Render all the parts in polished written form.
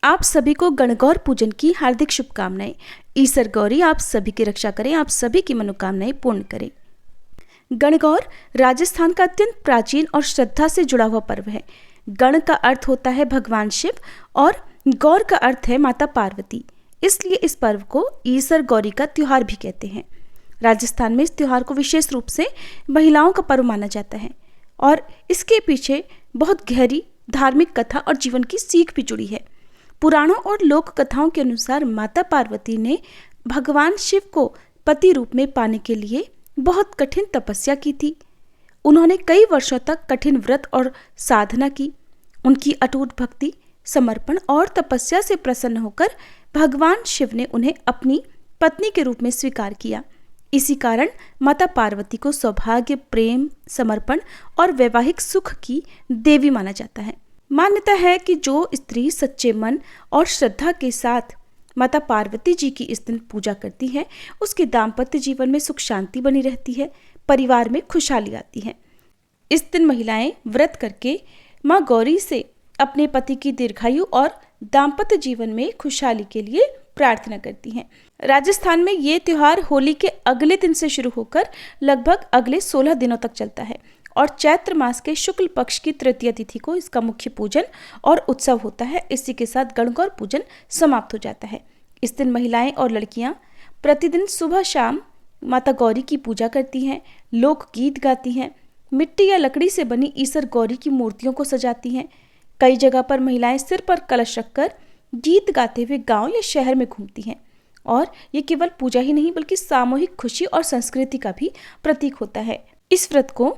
आप सभी को गणगौर पूजन की हार्दिक शुभकामनाएं। ईसर गौरी आप सभी की रक्षा करें, आप सभी की मनोकामनाएं पूर्ण करें। गणगौर राजस्थान का अत्यंत प्राचीन और श्रद्धा से जुड़ा हुआ पर्व है। गण का अर्थ होता है भगवान शिव और गौर का अर्थ है माता पार्वती। इसलिए इस पर्व को ईसर गौरी का त्योहार भी कहते हैं। राजस्थान में इस त्योहार को विशेष रूप से महिलाओं का पर्व माना जाता है और इसके पीछे बहुत गहरी धार्मिक कथा और जीवन की सीख भी जुड़ी है। पुराणों और लोक कथाओं के अनुसार माता पार्वती ने भगवान शिव को पति रूप में पाने के लिए बहुत कठिन तपस्या की थी। उन्होंने कई वर्षों तक कठिन व्रत और साधना की। उनकी अटूट भक्ति, समर्पण और तपस्या से प्रसन्न होकर भगवान शिव ने उन्हें अपनी पत्नी के रूप में स्वीकार किया। इसी कारण माता पार्वती को सौभाग्य, प्रेम, समर्पण और वैवाहिक सुख की देवी माना जाता है। मान्यता है कि जो स्त्री सच्चे मन और श्रद्धा के साथ माता पार्वती जी की इस दिन पूजा करती है, उसके दाम्पत्य जीवन में सुख शांति बनी रहती है, परिवार में खुशहाली आती है। इस दिन महिलाएं व्रत करके माँ गौरी से अपने पति की दीर्घायु और दाम्पत्य जीवन में खुशहाली के लिए प्रार्थना करती हैं। राजस्थान में ये त्योहार होली के अगले दिन से शुरू होकर लगभग अगले 16 दिनों तक चलता है और चैत्र मास के शुक्ल पक्ष की तृतीय तिथि को इसका मुख्य पूजन और उत्सव होता है। इसी के साथ गणगौर पूजन समाप्त हो जाता है। इस दिन महिलाएं और लड़कियां प्रतिदिन सुबह शाम माता गौरी की पूजा करती हैं, लोकगीत गाती हैं, मिट्टी या लकड़ी से बनी ईसर गौरी की मूर्तियों को सजाती हैं। कई जगह पर महिलाएं सिर पर कलश रखकर गीत गाते हुए गांव या शहर में घूमती हैं और ये केवल पूजा ही नहीं बल्कि सामूहिक खुशी और संस्कृति का भी प्रतीक होता है। इस व्रत को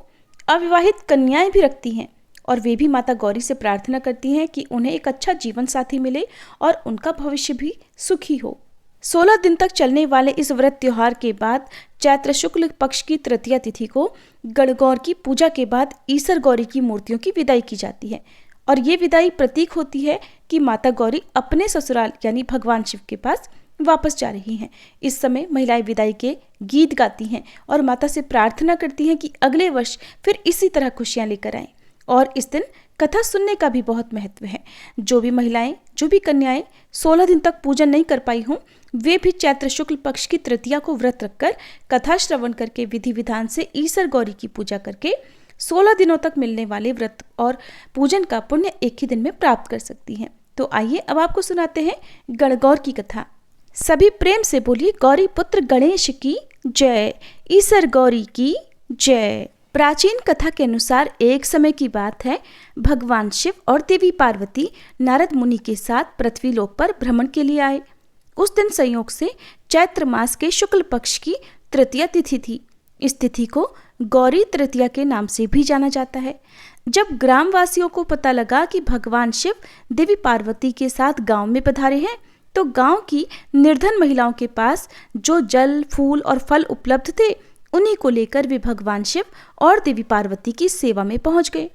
अविवाहित कन्याएं भी रखती हैं और वे भी माता गौरी से प्रार्थना करती हैं कि उन्हें एक अच्छा जीवन साथी मिले और उनका भविष्य भी सुखी हो। 16 दिन तक चलने वाले इस व्रत त्योहार के बाद चैत्र शुक्ल पक्ष की तृतीया तिथि को गणगौर की पूजा के बाद ईसर गौरी की मूर्तियों की विदाई की जाती है और ये विदाई प्रतीक होती है कि माता गौरी अपने ससुराल यानी भगवान शिव के पास वापस जा रही हैं। इस समय महिलाएं विदाई के गीत गाती हैं और माता से प्रार्थना करती हैं कि अगले वर्ष फिर इसी तरह खुशियां लेकर आएं। और इस दिन कथा सुनने का भी बहुत महत्व है। जो भी महिलाएं, जो भी कन्याएं 16 दिन तक पूजन नहीं कर पाई हों, वे भी चैत्र शुक्ल पक्ष की तृतीया को व्रत रखकर कथा श्रवण करके विधि विधान से ईसर गौरी की पूजा करके 16 दिनों तक मिलने वाले व्रत और पूजन का पुण्य एक ही दिन में प्राप्त कर सकती हैं। तो आइए अब आपको सुनाते हैं गणगौर की कथा। सभी प्रेम से बोलिए गौरी पुत्र गणेश की जय, ईसर गौरी की जय। प्राचीन कथा के अनुसार एक समय की बात है, भगवान शिव और देवी पार्वती नारद मुनि के साथ पृथ्वी लोक पर भ्रमण के लिए आए। उस दिन संयोग से चैत्र मास के शुक्ल पक्ष की तृतीया तिथि थी। इस तिथि को गौरी तृतीया के नाम से भी जाना जाता है। जब ग्रामवासियों को पता लगा कि भगवान शिव देवी पार्वती के साथ गांव में पधारे हैं, तो गांव की निर्धन महिलाओं के पास जो जल, फूल और फल उपलब्ध थे, उन्हीं को लेकर वे भगवान शिव और देवी पार्वती की सेवा में पहुंच गए।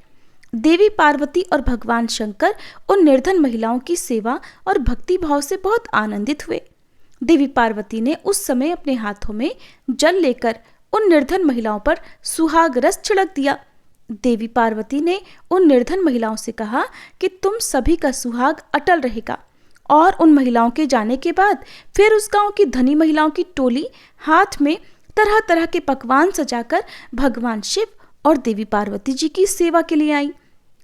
देवी पार्वती और भगवान शंकर उन निर्धन महिलाओं की सेवा और भक्ति भाव से बहुत आनंदित हुए। देवी पार्वती ने उस समय अपने हाथों में जल लेकर उन निर्धन महिलाओं पर सुहाग रस छिड़क दिया। देवी पार्वती ने उन निर्धन महिलाओं से कहा कि तुम सभी का सुहाग अटल रहेगा। और उन महिलाओं के जाने के बाद फिर उस गांव की धनी महिलाओं की टोली हाथ में तरह तरह के पकवान सजाकर भगवान शिव और देवी पार्वती जी की सेवा के लिए आई।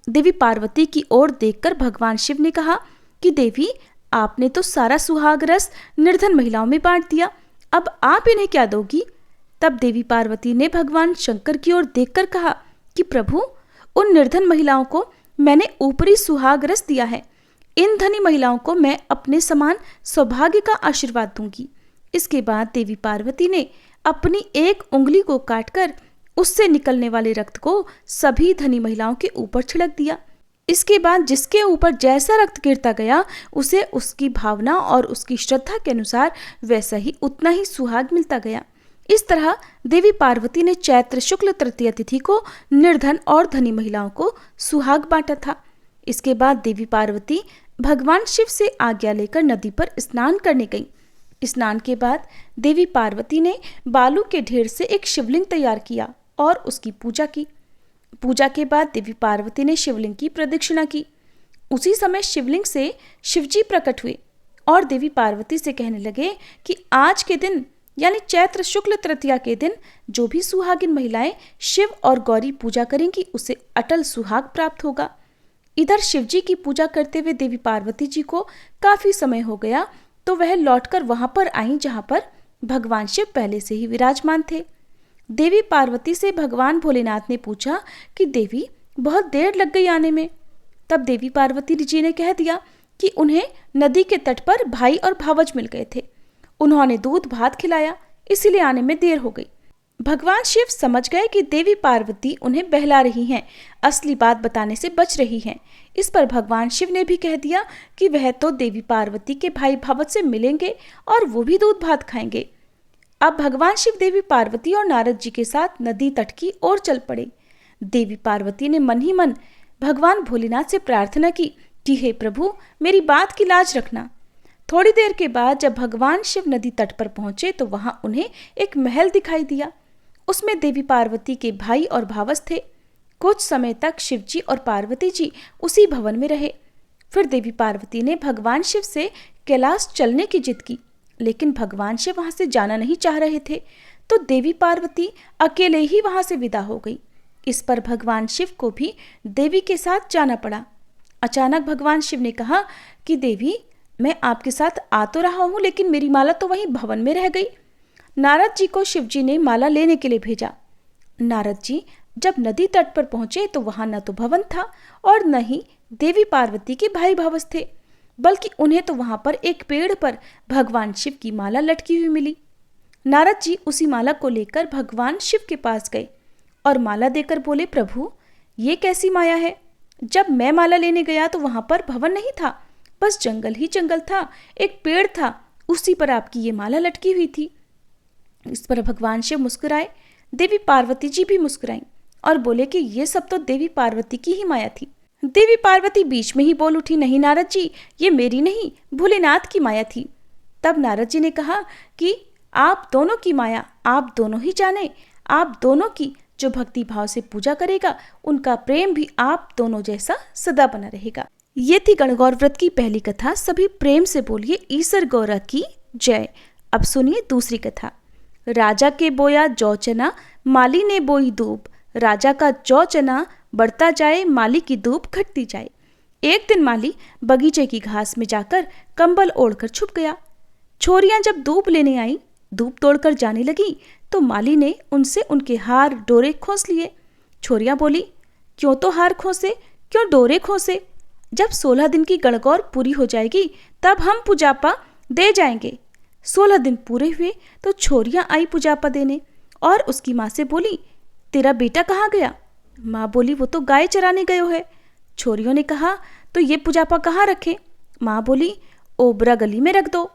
देवी पार्वती की ओर देखकर भगवान शिव ने कहा कि देवी, आपने तो सारा सुहाग रस निर्धन महिलाओं में बांट दिया, अब आप इन्हें क्या दोगी? तब देवी पार्वती ने भगवान शंकर की ओर देखकर कहा कि प्रभु, उन निर्धन महिलाओं को मैंने ऊपरी सुहाग रस दिया है, इन धनी महिलाओं को मैं अपने समान सौभाग्य का आशीर्वाद दूंगी। इसके बाद देवी पार्वती ने अपनी एक उंगली को काटकर उससे निकलने वाले रक्त को सभी धनी महिलाओं के ऊपर छिड़क दिया। इसके बाद जिसके ऊपर जैसा रक्त गिरता गया, उसे उसकी भावना और उसकी श्रद्धा के अनुसार वैसा ही उतना ही सुहाग मिलता गया। इस तरह देवी पार्वती ने चैत्र शुक्ल तृतीया तिथि को निर्धन और धनी महिलाओं को सुहाग बांटा था। इसके बाद देवी पार्वती भगवान शिव से आज्ञा लेकर नदी पर स्नान करने गई। स्नान के बाद देवी पार्वती ने बालू के ढेर से एक शिवलिंग तैयार किया और उसकी पूजा की। पूजा के बाद देवी पार्वती ने शिवलिंग की प्रदक्षिणा की। उसी समय शिवलिंग से शिवजी प्रकट हुए और देवी पार्वती से कहने लगे कि आज के दिन यानी चैत्र शुक्ल तृतीया के दिन जो भी सुहागिन महिलाएं शिव और गौरी पूजा करेंगी उसे अटल सुहाग प्राप्त होगा। इधर शिवजी की पूजा करते हुए देवी पार्वती जी को काफी समय हो गया, तो वह लौटकर वहां पर आई जहां पर भगवान शिव पहले से ही विराजमान थे। देवी पार्वती से भगवान भोलेनाथ ने पूछा कि देवी बहुत देर लग गई आने में। तब देवी पार्वती जी ने कह दिया कि उन्हें नदी के तट पर भाई और भावज मिल गए थे, उन्होंने दूध भात खिलाया, इसीलिए आने में देर हो गई। भगवान शिव समझ गए कि देवी पार्वती उन्हें बहला रही हैं, असली बात बताने से बच रही हैं। इस पर भगवान शिव ने भी कह दिया कि वह तो देवी पार्वती के भाई भावज से मिलेंगे और वो भी दूध भात खाएंगे। अब भगवान शिव देवी पार्वती और नारद जी के साथ नदी तट की ओर चल पड़े। देवी पार्वती ने मन ही मन भगवान भोलेनाथ से प्रार्थना की कि हे प्रभु, मेरी बात की लाज रखना। थोड़ी देर के बाद जब भगवान शिव नदी तट पर पहुंचे तो वहां उन्हें एक महल दिखाई दिया। उसमें देवी पार्वती के भाई और भावज थे। कुछ समय तक शिवजी और पार्वती जी उसी भवन में रहे। फिर देवी पार्वती ने भगवान शिव से कैलाश चलने की जिद की, लेकिन भगवान शिव वहां से जाना नहीं चाह रहे थे, तो देवी पार्वती अकेले ही वहां से विदा हो गई। इस पर भगवान शिव को भी देवी के साथ जाना पड़ा। अचानक भगवान शिव ने कहा कि देवी, मैं आपके साथ आ तो रहा हूं, लेकिन मेरी माला तो वहीं भवन में रह गई। नारद जी को शिवजी ने माला लेने के लिए भेजा। नारद जी जब नदी तट पर पहुंचे तो वहां न तो भवन था और न ही देवी पार्वती के भाई भावज थे, बल्कि उन्हें तो वहां पर एक पेड़ पर भगवान शिव की माला लटकी हुई मिली। नारद जी उसी माला को लेकर भगवान शिव के पास गए और माला देकर बोले, प्रभु, ये कैसी माया है? जब मैं माला लेने गया तो वहां पर भवन नहीं था, बस जंगल ही जंगल था, एक पेड़ था, उसी पर आपकी ये माला लटकी हुई थी। इस पर भगवान शिव मुस्कुराए, देवी पार्वती जी भी मुस्कुराई और बोले कि ये सब तो देवी पार्वती की ही माया थी। देवी पार्वती बीच में ही बोल उठी, नहीं नारद जी, ये मेरी नहीं, भोलेनाथ की माया थी। तब नारद जी ने कहा कि आप दोनों की माया आप दोनों ही जाने, आप दोनों की जो भक्ति भाव से पूजा करेगा उनका प्रेम भी आप दोनों जैसा सदा बना रहेगा। ये थी गणगौर व्रत की पहली कथा। सभी प्रेम से बोलिए ईसर गौरा की जय। अब सुनिए दूसरी कथा। राजा के बोया जौ चना, माली ने बोई दूब। राजा का जौ चना बढ़ता जाए, माली की दूब घटती जाए। एक दिन माली बगीचे की घास में जाकर कंबल ओढ़कर छुप गया। छोरियां जब दूब लेने आई, दूब तोड़कर जाने लगी तो माली ने उनसे उनके हार डोरे खोस लिए। छोरियां बोली, क्यों तो हार खोसे, क्यों डोरे खोसे? जब 16 दिन की गणगौर पूरी हो जाएगी तब हम पुजापा दे जाएंगे। 16 दिन पूरे हुए तो छोरियां आई पुजापा देने और उसकी माँ से बोली, तेरा बेटा कहाँ गया? माँ बोली, वो तो गाय चराने गयो है। छोरियों ने कहा, तो ये पुजापा कहाँ रखे? माँ बोली, ओबरा गली में रख दो।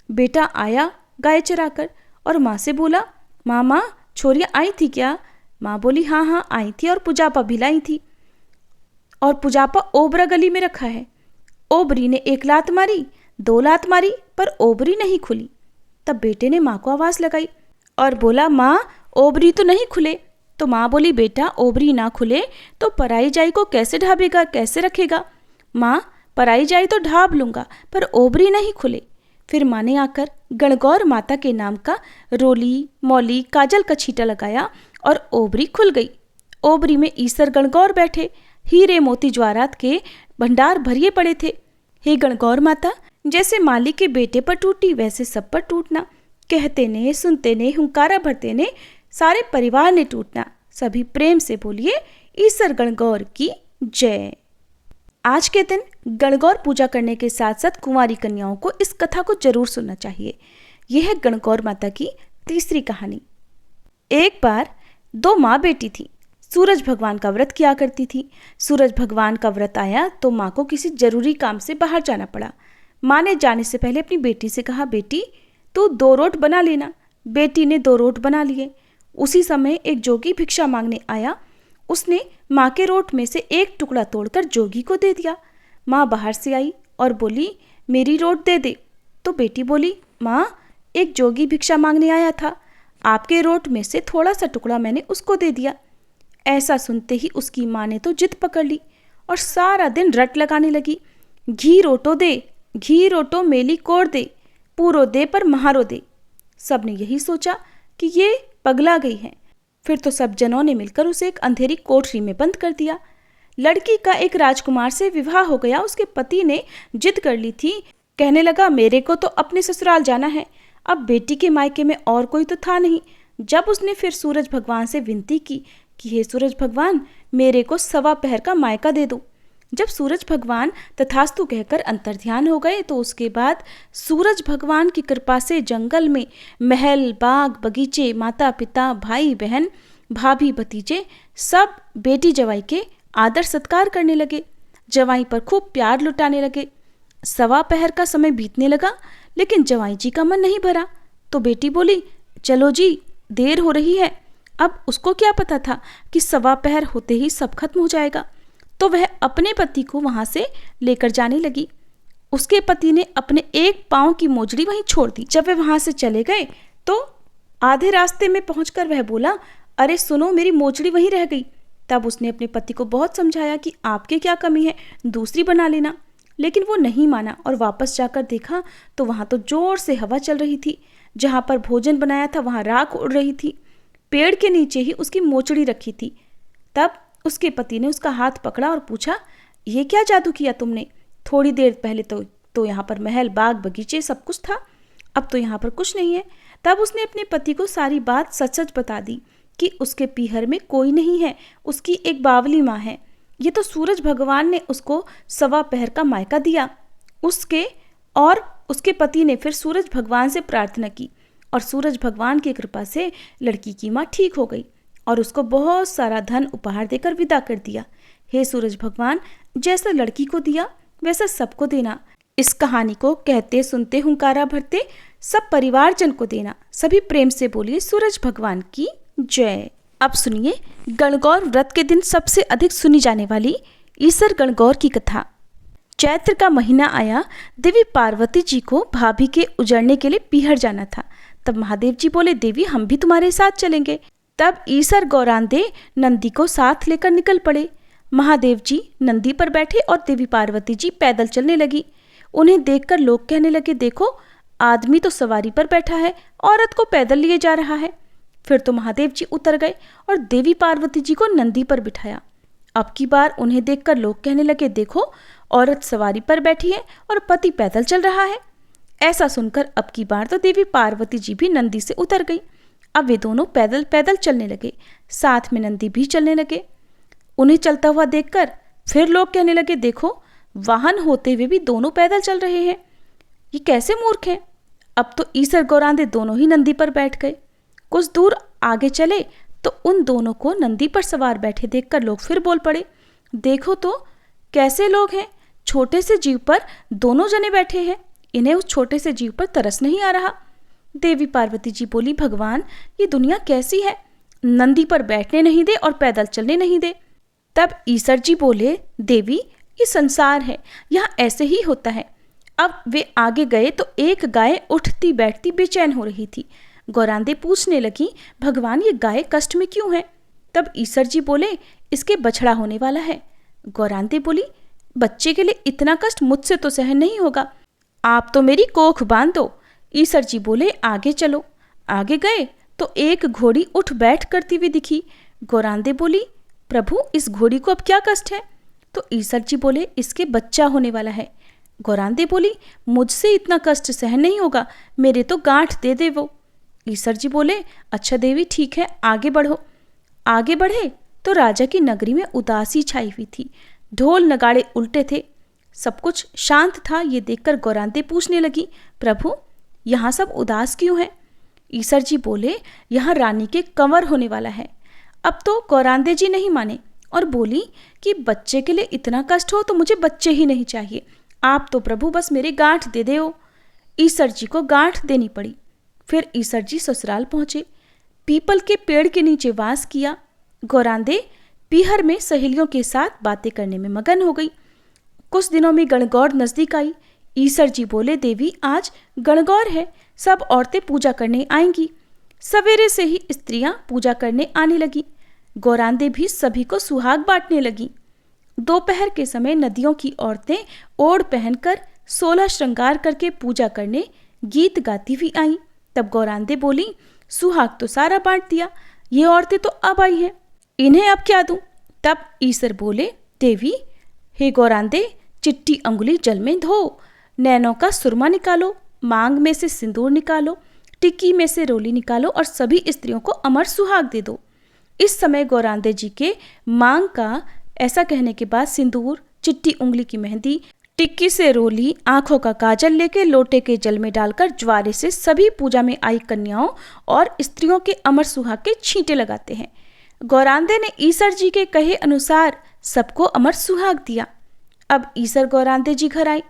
बेटा आया गाय चराकर और माँ से बोला, माँ छोरियां आई थी क्या? माँ बोली, हाँ हाँ आई थी और पुजापा भी लाई थी, और पुजापा ओबरा गली में रखा है। ओबरी ने एक लात मारी, 2 लात मारी, पर ओबरी नहीं खुली। तब बेटे ने माँ को आवाज़ लगाई और बोला, माँ ओबरी तो नहीं खुले। तो माँ बोली, बेटा ओबरी ना खुले तो पराई जाई को कैसे ढाबेगा, कैसे रखेगा? माँ पराई जाई तो ढाब लूँगा, पर ओबरी नहीं खुले। फिर माँ ने आकर गणगौर माता के नाम का रोली, मौली, काजल का छींटा लगाया और ओबरी खुल गई। ओबरी में ईसर गणगौर बैठे, हीरे मोती ज्वारात के भंडार भरिए पड़े थे। हे गणगौर माता, जैसे माली के बेटे पर टूटी वैसे सब पर टूटना। कहते ने, सुनते ने, हुंकारा भरते ने, सारे परिवार ने टूटना। सभी प्रेम से बोलिए ईसर गणगौर की जय। आज के दिन गणगौर पूजा करने के साथ साथ कुंवारी कन्याओं को इस कथा को जरूर सुनना चाहिए। यह है गणगौर माता की तीसरी कहानी। एक बार 2 माँ बेटी थी। सूरज भगवान का व्रत किया करती थी। सूरज भगवान का व्रत आया तो माँ को किसी जरूरी काम से बाहर जाना पड़ा। माँ ने जाने से पहले अपनी बेटी से कहा, बेटी तू 2 रोट बना लेना। बेटी ने 2 रोट बना लिए। उसी समय एक जोगी भिक्षा मांगने आया। उसने माँ के रोट में से एक टुकड़ा तोड़कर जोगी को दे दिया। माँ बाहर से आई और बोली, मेरी रोट दे दे। तो बेटी बोली, माँ एक जोगी भिक्षा मांगने आया था, आपके रोट में से थोड़ा सा टुकड़ा मैंने उसको दे दिया। ऐसा सुनते ही उसकी माँ ने तो जिद पकड़ ली और सारा दिन रट लगाने लगी। घी रोटो दे, घी रोटो मेली कोर दे, पूरो दे पर महारो दे। सब ने यही सोचा कि ये पगला गई है। फिर तो सब जनों ने मिलकर उसे एक अंधेरी कोठरी में बंद कर दिया। लड़की का एक राजकुमार से विवाह हो गया। उसके पति ने जिद कर ली थी। कहने लगा, मेरे को तो अपने ससुराल जाना है, अब बेटी के मायके में और कोई तो था नहीं। जब उसने फिर सूरज भगवान से विनती की कि हे सूरज भगवान, मेरे को 1.25 पहर का मायका दे दो। जब सूरज भगवान तथास्तु कहकर अंतर्ध्यान हो गए तो उसके बाद सूरज भगवान की कृपा से जंगल में महल, बाग, बगीचे, माता पिता, भाई बहन, भाभी भतीजे सब बेटी जवाई के आदर सत्कार करने लगे। जवाई पर खूब प्यार लुटाने लगे। 1.25 पहर का समय बीतने लगा, लेकिन जवाई जी का मन नहीं भरा। तो बेटी बोली, चलो जी, देर हो रही है। अब उसको क्या पता था कि 1.25 पहर होते ही सब खत्म हो जाएगा। तो वह अपने पति को वहां से लेकर जाने लगी। उसके पति ने अपने एक पांव की मोजड़ी वहीं छोड़ दी। जब वे वहां से चले गए तो आधे रास्ते में पहुंचकर वह बोला, अरे सुनो, मेरी मोजड़ी वहीं रह गई। तब उसने अपने पति को बहुत समझाया कि आपके क्या कमी है, दूसरी बना लेना। लेकिन वो नहीं माना और वापस जाकर देखा तो वहां तो जोर से हवा चल रही थी। जहां पर भोजन बनाया था वहां राख उड़ रही थी। पेड़ के नीचे ही उसकी मोचड़ी रखी थी। तब उसके पति ने उसका हाथ पकड़ा और पूछा, ये क्या जादू किया तुमने? थोड़ी देर पहले तो यहाँ पर महल, बाग, बगीचे सब कुछ था, अब तो यहाँ पर कुछ नहीं है। तब उसने अपने पति को सारी बात सच सच बता दी कि उसके पीहर में कोई नहीं है, उसकी एक बावली माँ है। ये तो सूरज भगवान ने उसको 1.25 पहर का मायका दिया। उसके पति ने फिर सूरज भगवान से प्रार्थना की और सूरज भगवान की कृपा से लड़की की माँ ठीक हो गई और उसको बहुत सारा धन उपहार देकर विदा कर दिया। हे सूरज भगवान, जैसा लड़की को दिया वैसा सबको देना। इस कहानी को कहते सुनते हुंकारा भरते सब परिवारजन को देना। सभी प्रेम से बोलिए सूरज भगवान की जय। अब सुनिए गणगौर व्रत के दिन सबसे अधिक सुनी जाने वाली ईसर गणगौर की कथा। चैत्र का महीना आया। देवी पार्वती जी को भाभी के उजड़ने के लिए पीहर जाना था। तब महादेव जी बोले, देवी हम भी तुम्हारे साथ चलेंगे। तब ईसर गौरांदे नंदी को साथ लेकर निकल पड़े। महादेव जी नंदी पर बैठे और देवी पार्वती जी पैदल चलने लगी। उन्हें देखकर लोग कहने लगे, देखो आदमी तो सवारी पर बैठा है, औरत को पैदल लिए जा रहा है। फिर तो महादेव जी उतर गए और देवी पार्वती जी को नंदी पर बिठाया। अब की बार उन्हें देखकर लोग कहने लगे, देखो औरत सवारी पर बैठी है और पति पैदल चल रहा है। ऐसा सुनकर अब की बार तो देवी पार्वती जी भी नंदी से उतर गई। अब वे दोनों पैदल पैदल चलने लगे, साथ में नंदी भी चलने लगे। उन्हें चलता हुआ देखकर फिर लोग कहने लगे, देखो वाहन होते हुए भी दोनों पैदल चल रहे हैं, ये कैसे मूर्ख हैं। अब तो ईसर गौरांदे दोनों ही नंदी पर बैठ गए। कुछ दूर आगे चले तो उन दोनों को नंदी पर सवार बैठे देखकर लोग फिर बोल पड़े, देखो तो कैसे लोग हैं, छोटे से जीव पर दोनों जने बैठे हैं, इन्हें उस छोटे से जीव पर तरस नहीं आ रहा। देवी पार्वती जी बोली, भगवान ये दुनिया कैसी है, नंदी पर बैठने नहीं दे और पैदल चलने नहीं दे। तब ईसर जी बोले, देवी ये संसार है, यहाँ ऐसे ही होता है। अब वे आगे गए तो एक गाय उठती बैठती बेचैन हो रही थी। गौरांदे पूछने लगी, भगवान ये गाय कष्ट में क्यों है? तब ईसर जी बोले, इसके बछड़ा होने वाला है। गौरांदे बोली, बच्चे के लिए इतना कष्ट मुझसे तो सहन नहीं होगा, आप तो मेरी कोख बांध दो। ईसर जी बोले, आगे चलो। आगे गए तो एक घोड़ी उठ बैठ करती हुई दिखी। गौरांदे बोली, प्रभु इस घोड़ी को अब क्या कष्ट है? तो ईसर जी बोले, इसके बच्चा होने वाला है। गौरांदे बोली, मुझसे इतना कष्ट सहन नहीं होगा, मेरे तो गांठ दे दे वो। ईसर जी बोले, अच्छा देवी ठीक है, आगे बढ़ो। आगे बढ़े तो राजा की नगरी में उदासी छाई हुई थी। ढोल नगाड़े उल्टे थे, सब कुछ शांत था। ये देखकर गौरांदे पूछने लगी, प्रभु यहाँ सब उदास क्यों है? ईसर जी बोले, यहाँ रानी के कंवर होने वाला है। अब तो गौरांदे जी नहीं माने और बोली कि बच्चे के लिए इतना कष्ट हो तो मुझे बच्चे ही नहीं चाहिए, आप तो प्रभु बस मेरे गांठ दे दे। ईसर जी को गांठ देनी पड़ी। फिर ईसर जी ससुराल पहुंचे, पीपल के पेड़ के नीचे वास किया। गौरांदे पीहर में सहेलियों के साथ बातें करने में मगन हो गई। कुछ दिनों में गणगौर नजदीक आई। ईसर जी बोले, देवी आज गणगौर है, सब औरतें पूजा करने आएंगी। सवेरे से ही स्त्रियां पूजा करने आने लगी। गौरांदे भी सभी को सुहाग बांटने लगी। दोपहर के समय नदियों की औरतें ओढ़ पहनकर 16 श्रृंगार करके पूजा करने गीत गाती हुई आईं। तब गौरांदे बोली, सुहाग तो सारा बांट दिया, ये औरतें तो अब आई हैं, इन्हें अब क्या दूं? तब ईसर बोले, देवी, हे गौरांदे, चिट्ठी अंगुली जल में धो, नैनों का सुरमा निकालो, मांग में से सिंदूर निकालो, टिक्की में से रोली निकालो और सभी स्त्रियों को अमर सुहाग दे दो। इस समय गौरांदे जी के मांग का ऐसा कहने के बाद सिंदूर, चिट्टी उंगली की मेहंदी, टिक्की से रोली, आंखों का काजल लेके लोटे के जल में डालकर ज्वारे से सभी पूजा में आई कन्याओं और स्त्रियों के अमर सुहाग के छींटे लगाते हैं। गौरांदे ने ईसर जी के कहे अनुसार सबको अमर सुहाग दिया। अब ईसर गौरांदे जी घर आई।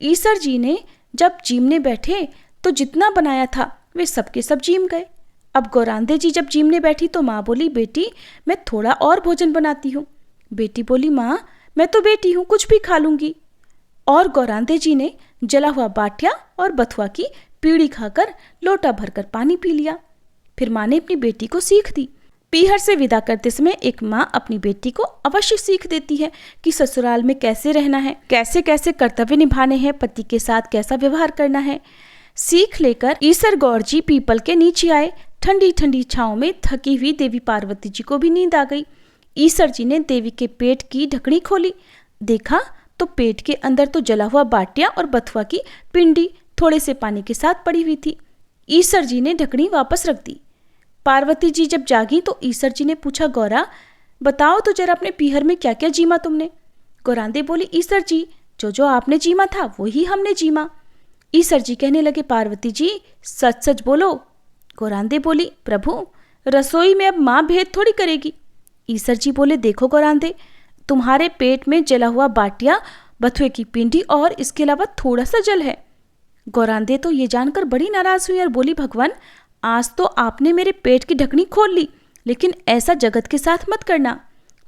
ईसर जी ने जब जीमने बैठे तो जितना बनाया था वे सबके सब जीम गए। अब गौरांदे जी जब जीमने बैठी तो माँ बोली, बेटी मैं थोड़ा और भोजन बनाती हूँ। बेटी बोली, माँ मैं तो बेटी हूँ, कुछ भी खा लूंगी। और गौरांदे जी ने जला हुआ बाटिया और बथुआ की पीढ़ी खाकर लोटा भरकर पानी पी लिया। फिर माँ ने अपनी बेटी को सीख दी। पीहर से विदा करते समय एक माँ अपनी बेटी को अवश्य सीख देती है कि ससुराल में कैसे रहना है, कैसे कैसे कर्तव्य निभाने हैं, पति के साथ कैसा व्यवहार करना है। सीख लेकर ईसर गौर जी पीपल के नीचे आए। ठंडी ठंडी छांव में थकी हुई देवी पार्वती जी को भी नींद आ गई। ईसर जी ने देवी के पेट की ढकनी खोली, देखा तो पेट के अंदर तो जला हुआ बाटिया और बथुआ की पिंडी थोड़े से पानी के साथ पड़ी हुई थी। ईसर जी ने ढकनी वापस रख दी। पार्वती जी जब जागी तो ईसर जी ने पूछा, गौरा बताओ तो जरा अपने पीहर में क्या क्या जीमा तुमने? गौरांदे बोली, ईसर जी जो जो आपने जीमा था वही हमने जीमा। ईसर जी कहने लगे, पार्वती जी सच सच बोलो। गौरांदे बोली, प्रभु रसोई में अब माँ भेद थोड़ी करेगी। ईसर जी बोले, देखो गौरांदे, तुम्हारे पेट में जला हुआ बाटिया, बथुए की पिंडी और इसके अलावा थोड़ा सा जल है। गौरांदे तो ये जानकर बड़ी नाराज हुई और बोली, भगवान आज तो आपने मेरे पेट की ढकनी खोल ली, लेकिन ऐसा जगत के साथ मत करना।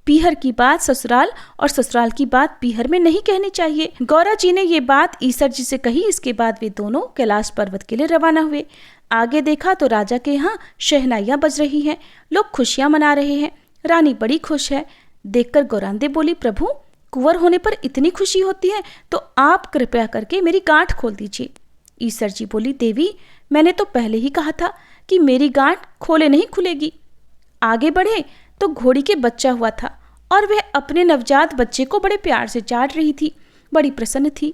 पीहर की बात ससुराल और ससुराल की बात पीहर में नहीं कहनी चाहिए। गौरा जी ने ये बात ईसर जी से कही। इसके बाद वे दोनों कैलाश पर्वत के लिए रवाना हुए। आगे देखा तो राजा के यहाँ शहनाइयाँ बज रही हैं, लोग खुशियाँ मना रहे हैं। रानी बड़ी खुश है। देखकर गौरांदे बोली, प्रभु कुंवर होने पर इतनी खुशी होती है तो आप कृपया करके मेरी गांठ खोल दीजिए। ईसर जी बोली, देवी मैंने तो पहले ही कहा था कि मेरी गांठ खोले नहीं खुलेगी। आगे बढ़े तो घोड़ी के बच्चा हुआ था और वह अपने नवजात बच्चे को बड़े प्यार से चाट रही थी, बड़ी प्रसन्न थी।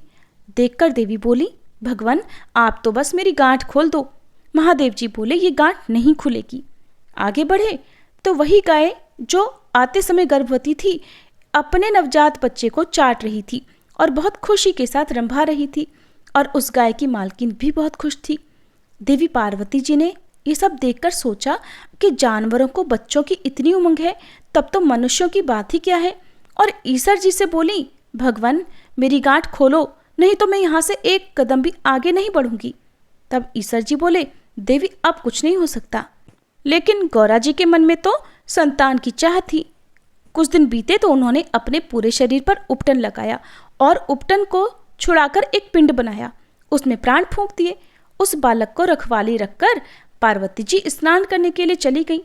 देखकर देवी बोली, भगवान आप तो बस मेरी गांठ खोल दो। महादेव जी बोले, ये गांठ नहीं खुलेगी। आगे बढ़े तो वही गाय जो आते समय गर्भवती थी अपने नवजात बच्चे को चाट रही थी और बहुत खुशी के साथ रंभा रही थी, और उस गाय की मालकिन भी बहुत खुश थी। देवी पार्वती जी ने ये सब देखकर सोचा कि जानवरों को बच्चों की इतनी उमंग है, तब तो मनुष्यों की बात ही क्या है। और ईसर जी से बोली, भगवान मेरी गांठ खोलो, नहीं तो मैं यहाँ से एक कदम भी आगे नहीं बढ़ूंगी। तब ईसर जी बोले, देवी अब कुछ नहीं हो सकता। लेकिन गौरा जी के मन में तो संतान की चाह थी। कुछ दिन बीते तो उन्होंने अपने पूरे शरीर पर उपटन लगाया और उपटन को छुड़ाकर एक पिंड बनाया, उसमें प्राण फूंक दिए। उस बालक को रखवाली रखकर पार्वती जी स्नान करने के लिए चली गई।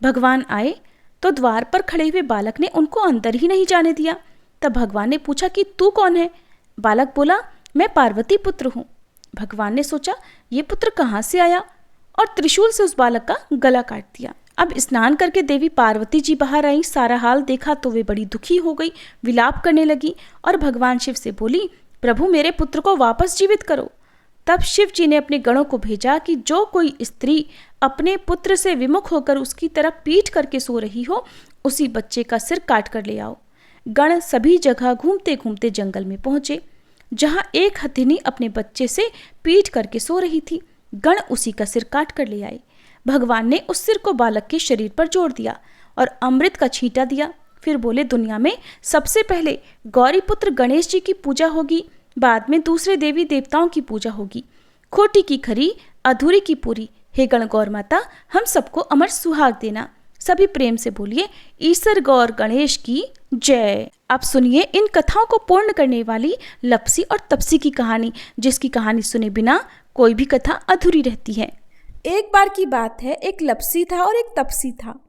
भगवान आए तो द्वार पर खड़े हुए बालक ने उनको अंदर ही नहीं जाने दिया। तब भगवान ने पूछा कि तू कौन है? बालक बोला, मैं पार्वती पुत्र हूँ। भगवान ने सोचा ये पुत्र कहाँ से आया और त्रिशूल से उस बालक का गला काट दिया। अब स्नान करके देवी पार्वती जी बाहर आई। सारा हाल देखा तो वे बड़ी दुखी हो गई, विलाप करने लगी और भगवान शिव से बोली, प्रभु मेरे पुत्र को वापस जीवित करो। तब शिव जी ने अपने गणों को भेजा कि जो कोई स्त्री अपने पुत्र से विमुख होकर उसकी तरफ पीठ करके सो रही हो, उसी बच्चे का सिर काट कर ले आओ। गण सभी जगह घूमते घूमते जंगल में पहुंचे, जहां एक हथिनी अपने बच्चे से पीठ करके सो रही थी। गण उसी का सिर काट कर ले आए। भगवान ने उस सिर को बालक के शरीर पर जोड़ दिया और अमृत का छींटा दिया। फिर बोले, दुनिया में सबसे पहले गौरी पुत्र गणेश जी की पूजा होगी, बाद में दूसरे देवी देवताओं की पूजा होगी। खोटी की खरी, अधूरी की पूरी। हे गण गौर माता, हम सबको अमर सुहाग देना। सभी प्रेम से बोलिए, ईसर गौर गणेश की जय। अब सुनिए इन कथाओं को पूर्ण करने वाली लपसी और तपसी की कहानी, जिसकी कहानी सुने बिना कोई भी कथा अधूरी रहती है। एक बार की बात है, एक लपसी था और एक तपसी था।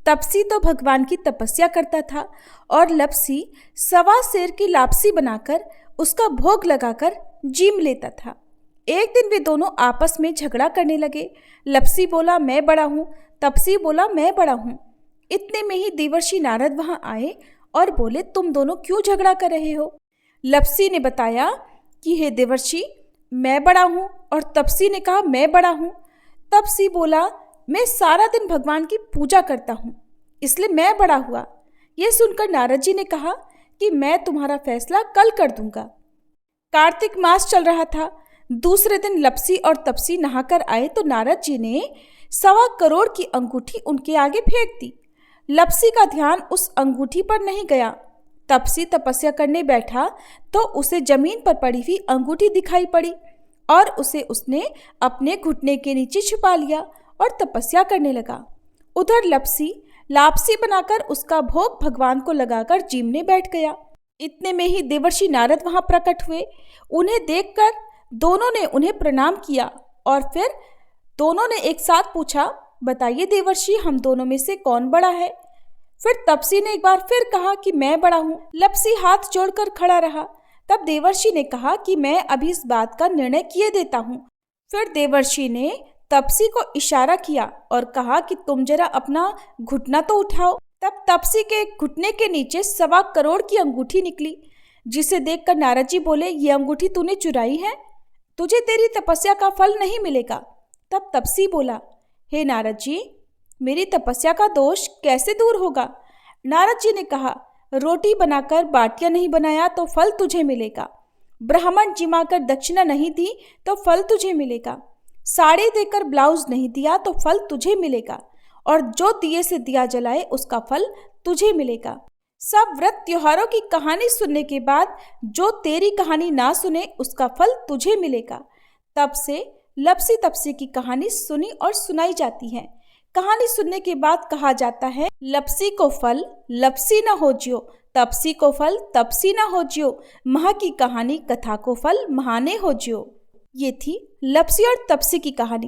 तपसी तो भगवान की तपस्या करता था और लपसी सवा सेर की लापसी बनाकर उसका भोग लगाकर जीम लेता था। एक दिन वे दोनों आपस में झगड़ा करने लगे। लपसी बोला मैं बड़ा हूँ, तपसी बोला मैं बड़ा हूँ। इतने में ही देवर्षि नारद वहां आए और बोले तुम दोनों क्यों झगड़ा कर रहे हो। लपसी ने बताया कि हे देवर्षि मैं बड़ा हूँ, और तपसी ने कहा मैं बड़ा हूँ। तपसी बोला मैं सारा दिन भगवान की पूजा करता हूँ इसलिए मैं बड़ा हुआ। यह सुनकर नारद जी ने कहा कि मैं तुम्हारा फैसला कल कर दूंगा। कार्तिक मास चल रहा था। दूसरे दिन लपसी और तपसी नहाकर आए तो नारद जी ने 1.25 करोड़ की अंगूठी उनके आगे फेंक दी। लपसी का ध्यान उस अंगूठी पर नहीं गया। तपसी तपस्या करने बैठा तो उसे जमीन पर पड़ी हुई अंगूठी दिखाई पड़ी और उसे उसने अपने घुटने के नीचे छुपा लिया और तपस्या करने लगा। उधर लपसी लापसी बनाकर उसका भोग भगवान को लगाकर जीमने बैठ गया। इतने में ही देवर्षि नारद वहां प्रकट हुए। उन्हें देखकर दोनों ने उन्हें प्रणाम किया और फिर दोनों ने एक साथ पूछा बताइए देवर्षि हम दोनों में से कौन बड़ा है। फिर तपसी ने एक बार फिर कहा कि मैं बड़ा हूँ। लपसी हाथ जोड़कर खड़ा रहा। तब देवर्षि ने कहा कि मैं अभी इस बात का निर्णय किए देता हूँ। फिर देवर्षि ने तपसी को इशारा किया और कहा कि तुम जरा अपना घुटना तो उठाओ। तब तपसी के घुटने के नीचे 1.25 करोड़ की अंगूठी निकली, जिसे देखकर नारद जी बोले ये अंगूठी तूने चुराई है, तुझे तेरी तपस्या का फल नहीं मिलेगा। तब तपसी बोला हे नारद जी मेरी तपस्या का दोष कैसे दूर होगा। नारद जी ने कहा रोटी बनाकर बाटियां नहीं बनाया तो फल तुझे मिलेगा, ब्राह्मण जिमाकर दक्षिणा नहीं दी तो फल तुझे मिलेगा, साड़ी देकर ब्लाउज नहीं दिया तो फल तुझे मिलेगा, और जो दिए से दिया जलाए उसका फल तुझे मिलेगा। सब व्रत त्योहारों की कहानी सुनने के बाद जो तेरी कहानी ना सुने उसका फल तुझे मिलेगा। तब से लपसी तपसी की कहानी सुनी और सुनाई जाती है। कहानी सुनने के बाद कहा जाता है लपसी को फल लपसी न हो जियो, तपसी को फल तपसी न हो जियो, महा की कहानी कथा को फल महाने हो जियो। ये थी लपसी और तपसी की कहानी।